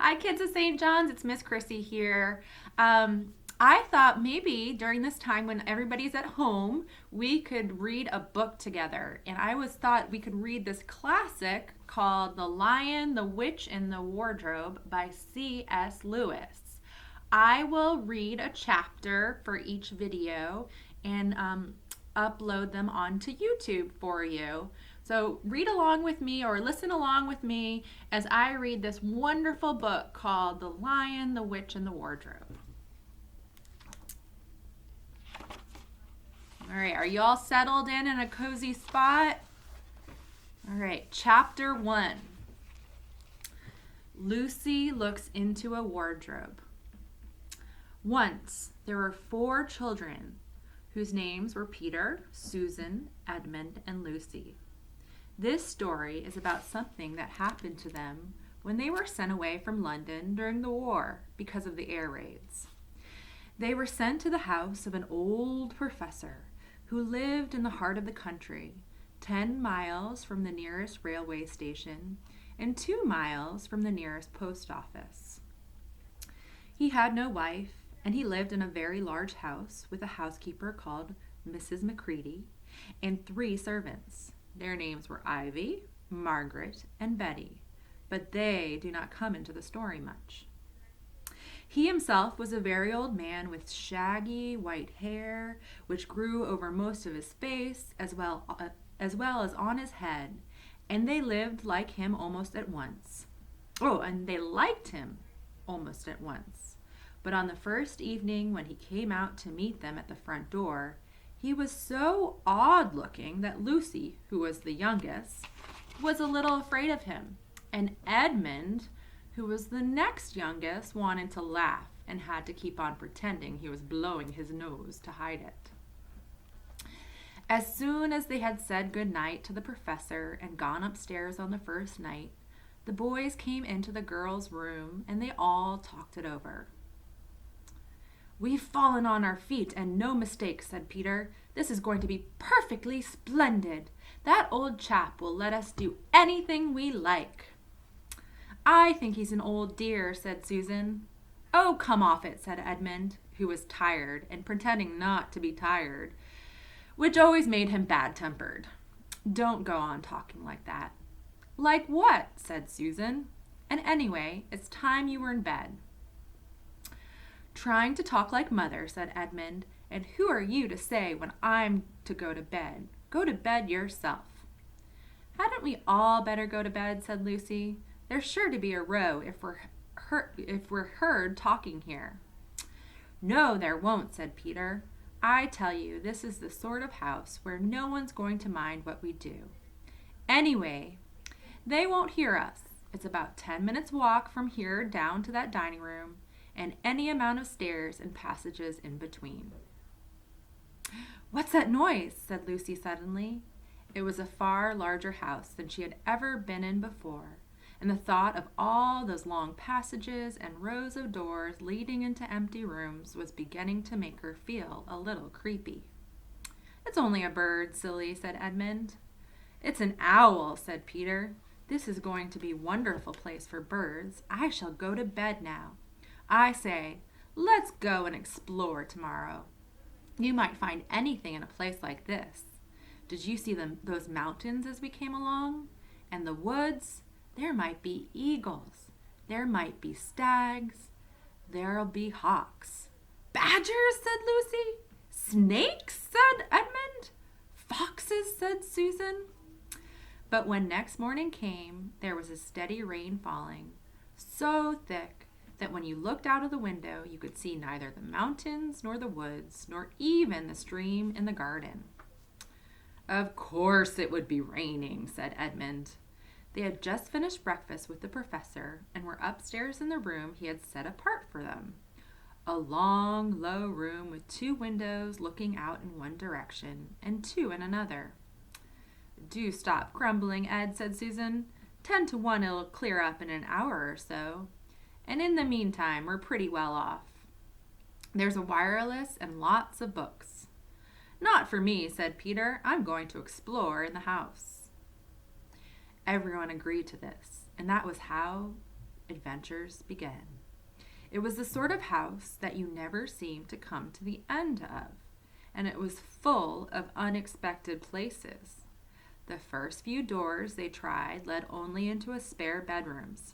Hi, kids of St. John's. It's Miss Chrissy here. I thought maybe during this time when everybody's at home, we could read a book together. And I was thought we could read this classic called The Lion, the Witch, and the Wardrobe by C.S. Lewis. I will read a chapter for each video and upload them onto YouTube for you. So read along with me or listen along with me as I read this wonderful book called The Lion, the Witch, and the Wardrobe. All right, are you all settled in a cozy spot? All right, chapter 1. Lucy looks into a wardrobe. Once there were 4 children whose names were Peter, Susan, Edmund, and Lucy. This story is about something that happened to them when they were sent away from London during the war because of the air raids. They were sent to the house of an old professor who lived in the heart of the country, 10 miles from the nearest railway station and 2 miles from the nearest post office. He had no wife, and he lived in a very large house with a housekeeper called Mrs. Macready and 3 servants. Their names were Ivy, Margaret, and Betty, but they do not come into the story much. He himself was a very old man with shaggy white hair, which grew over most of his face as well as on his head, and they lived like him almost at once. Oh, and they liked him almost at once. But on the first evening when he came out to meet them at the front door, he was so odd-looking that Lucy, who was the youngest, was a little afraid of him. And Edmund, who was the next youngest, wanted to laugh and had to keep on pretending he was blowing his nose to hide it. As soon as they had said good night to the professor and gone upstairs on the first night, the boys came into the girls' room and they all talked it over. "We've fallen on our feet, and no mistake," said Peter. "This is going to be perfectly splendid. That old chap will let us do anything we like." "I think he's an old dear," said Susan. "Oh, come off it," said Edmund, who was tired and pretending not to be tired, which always made him bad-tempered. "Don't go on talking like that." "Like what?" said Susan. "And anyway, it's time you were in bed." "Trying to talk like mother," said Edmund. "And who are you to say when I'm to go to bed? Go to bed yourself." "Hadn't we all better go to bed?" said Lucy. "There's sure to be a row if we're heard talking here." "No, there won't," said Peter. "I tell you, this is the sort of house where no one's going to mind what we do. Anyway, they won't hear us. It's about 10 minutes walk from here down to that dining room, and any amount of stairs and passages in between." "What's that noise?" said Lucy suddenly. It was a far larger house than she had ever been in before, and the thought of all those long passages and rows of doors leading into empty rooms was beginning to make her feel a little creepy. "It's only a bird, silly," said Edmund. "It's an owl," said Peter. "This is going to be a wonderful place for birds. I shall go to bed now. I say, let's go and explore tomorrow. You might find anything in a place like this. Did you see those mountains as we came along? And the woods? There might be eagles. There might be stags. There'll be hawks." "Badgers," said Lucy. "Snakes," said Edmund. "Foxes," said Susan. But when next morning came, there was a steady rain falling, so thick that when you looked out of the window, you could see neither the mountains nor the woods, nor even the stream in the garden. "Of course it would be raining," said Edmund. They had just finished breakfast with the professor and were upstairs in the room he had set apart for them. A long, low room with 2 windows looking out in one direction and 2 in another. "Do stop grumbling, Ed," said Susan. 10 to 1 it'll clear up in an hour or so. And in the meantime, we're pretty well off. There's a wireless and lots of books." "Not for me," said Peter. "I'm going to explore in the house." Everyone agreed to this, and that was how adventures began. It was the sort of house that you never seemed to come to the end of, and it was full of unexpected places. The first few doors they tried led only into spare bedrooms,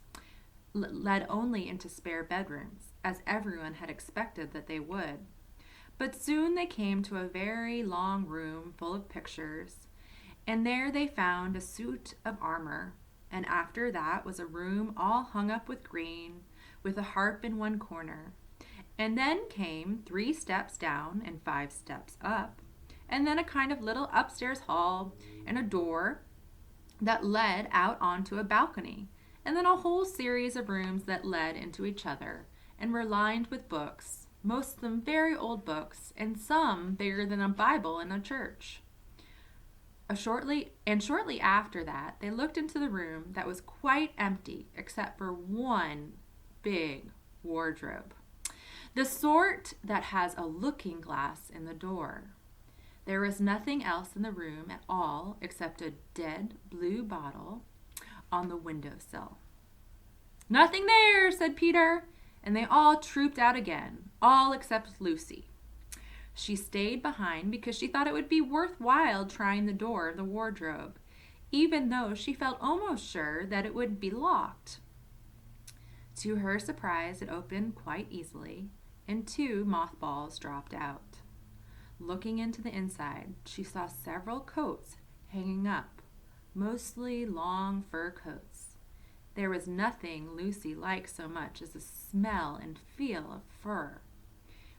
as everyone had expected that they would. But soon they came to a very long room full of pictures, and there they found a suit of armor, and after that was a room all hung up with green, with a harp in one corner. And then came 3 steps down and 5 steps up, and then a kind of little upstairs hall, and a door that led out onto a balcony, and then a whole series of rooms that led into each other, and were lined with books, most of them very old books, and some bigger than a Bible in a church. Shortly after that, they looked into the room that was quite empty, except for one big wardrobe, the sort that has a looking glass in the door. There was nothing else in the room at all except a dead blue bottle on the windowsill. "Nothing there," said Peter, and they all trooped out again, all except Lucy. She stayed behind because she thought it would be worthwhile trying the door of the wardrobe, even though she felt almost sure that it would be locked. To her surprise, it opened quite easily, and 2 mothballs dropped out. Looking into the inside, she saw several coats hanging up, mostly long fur coats. There was nothing Lucy liked so much as the smell and feel of fur.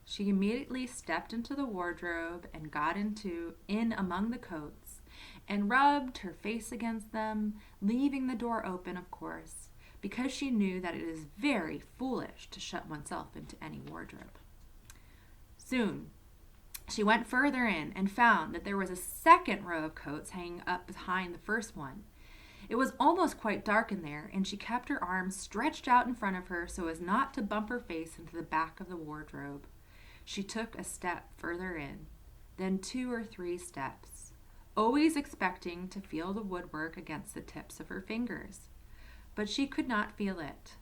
She immediately stepped into the wardrobe and got in among the coats and rubbed her face against them, leaving the door open, of course, because she knew that it is very foolish to shut oneself into any wardrobe. Soon, she went further in and found that there was a second row of coats hanging up behind the first one. It was almost quite dark in there, and she kept her arms stretched out in front of her so as not to bump her face into the back of the wardrobe. She took a step further in, then 2 or 3 steps, always expecting to feel the woodwork against the tips of her fingers. But she could not feel it.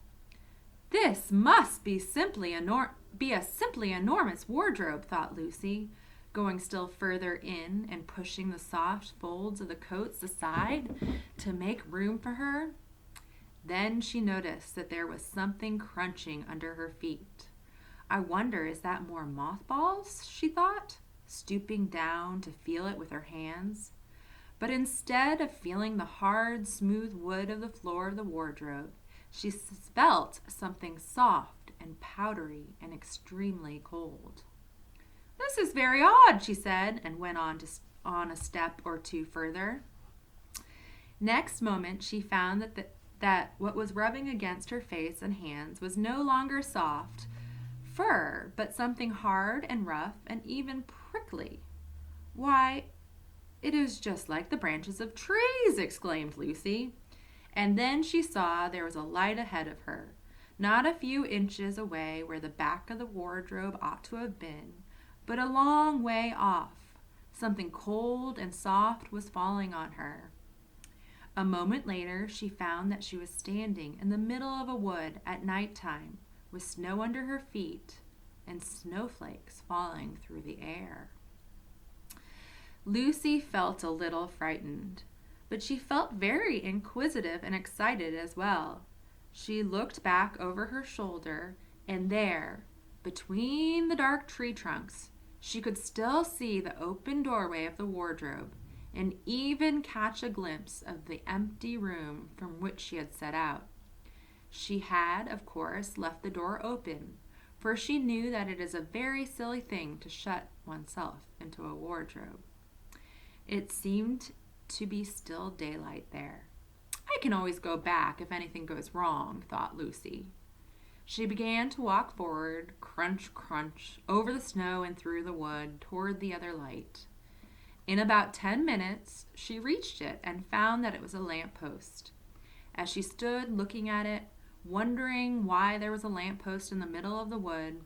"This must be a simply enormous wardrobe," thought Lucy, going still further in and pushing the soft folds of the coats aside to make room for her. Then she noticed that there was something crunching under her feet. "I wonder, is that more mothballs?" she thought, stooping down to feel it with her hands. But instead of feeling the hard, smooth wood of the floor of the wardrobe, she felt something soft and powdery and extremely cold. "This is very odd," she said, and went on a step or 2 further. Next moment she found that what was rubbing against her face and hands was no longer soft fur, but something hard and rough and even prickly. "Why, it is just like the branches of trees!" exclaimed Lucy. And then she saw there was a light ahead of her, not a few inches away where the back of the wardrobe ought to have been, but a long way off. Something cold and soft was falling on her. A moment later, she found that she was standing in the middle of a wood at night time, with snow under her feet and snowflakes falling through the air. Lucy felt a little frightened, but she felt very inquisitive and excited as well. She looked back over her shoulder, and there, between the dark tree trunks, she could still see the open doorway of the wardrobe, and even catch a glimpse of the empty room from which she had set out. She had, of course, left the door open, for she knew that it is a very silly thing to shut oneself into a wardrobe. It seemed to be still daylight there. "I can always go back if anything goes wrong," thought Lucy. She began to walk forward, crunch, crunch, over the snow and through the wood, toward the other light. In about 10 minutes, she reached it and found that it was a lamppost. As she stood looking at it, wondering why there was a lamppost in the middle of the wood,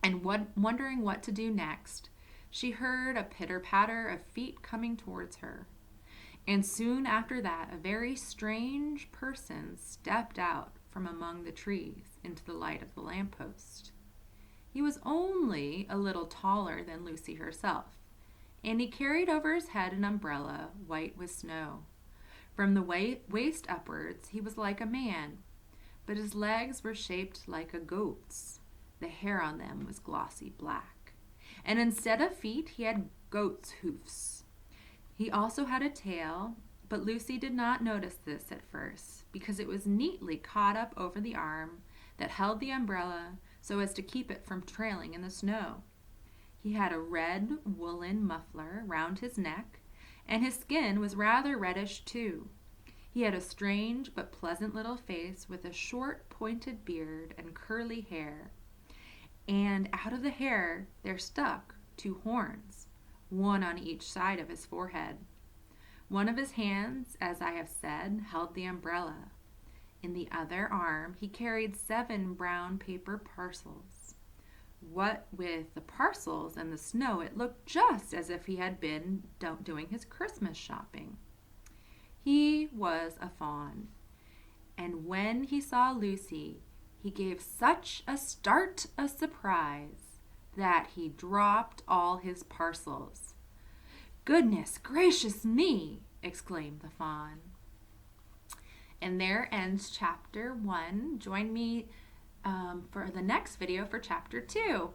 and wondering what to do next, she heard a pitter-patter of feet coming towards her. And soon after that, a very strange person stepped out from among the trees into the light of the lamppost. He was only a little taller than Lucy herself, and he carried over his head an umbrella white with snow. From the waist upwards he was like a man, but his legs were shaped like a goat's. The hair on them was glossy black, and instead of feet he had goat's hoofs. He also had a tail, but Lucy did not notice this at first, because it was neatly caught up over the arm that held the umbrella so as to keep it from trailing in the snow. He had a red woolen muffler round his neck, and his skin was rather reddish too. He had a strange but pleasant little face with a short pointed beard and curly hair, and out of the hair there stuck 2 horns, one on each side of his forehead. One of his hands, as I have said, held the umbrella. In the other arm he carried 7 brown paper parcels. What with the parcels and the snow, it looked just as if he had been doing his Christmas shopping. He was a fawn, and when he saw Lucy, he gave such a start of surprise that he dropped all his parcels. "Goodness gracious me!" exclaimed the fawn. And there ends chapter 1. Join me for the next video for chapter 2.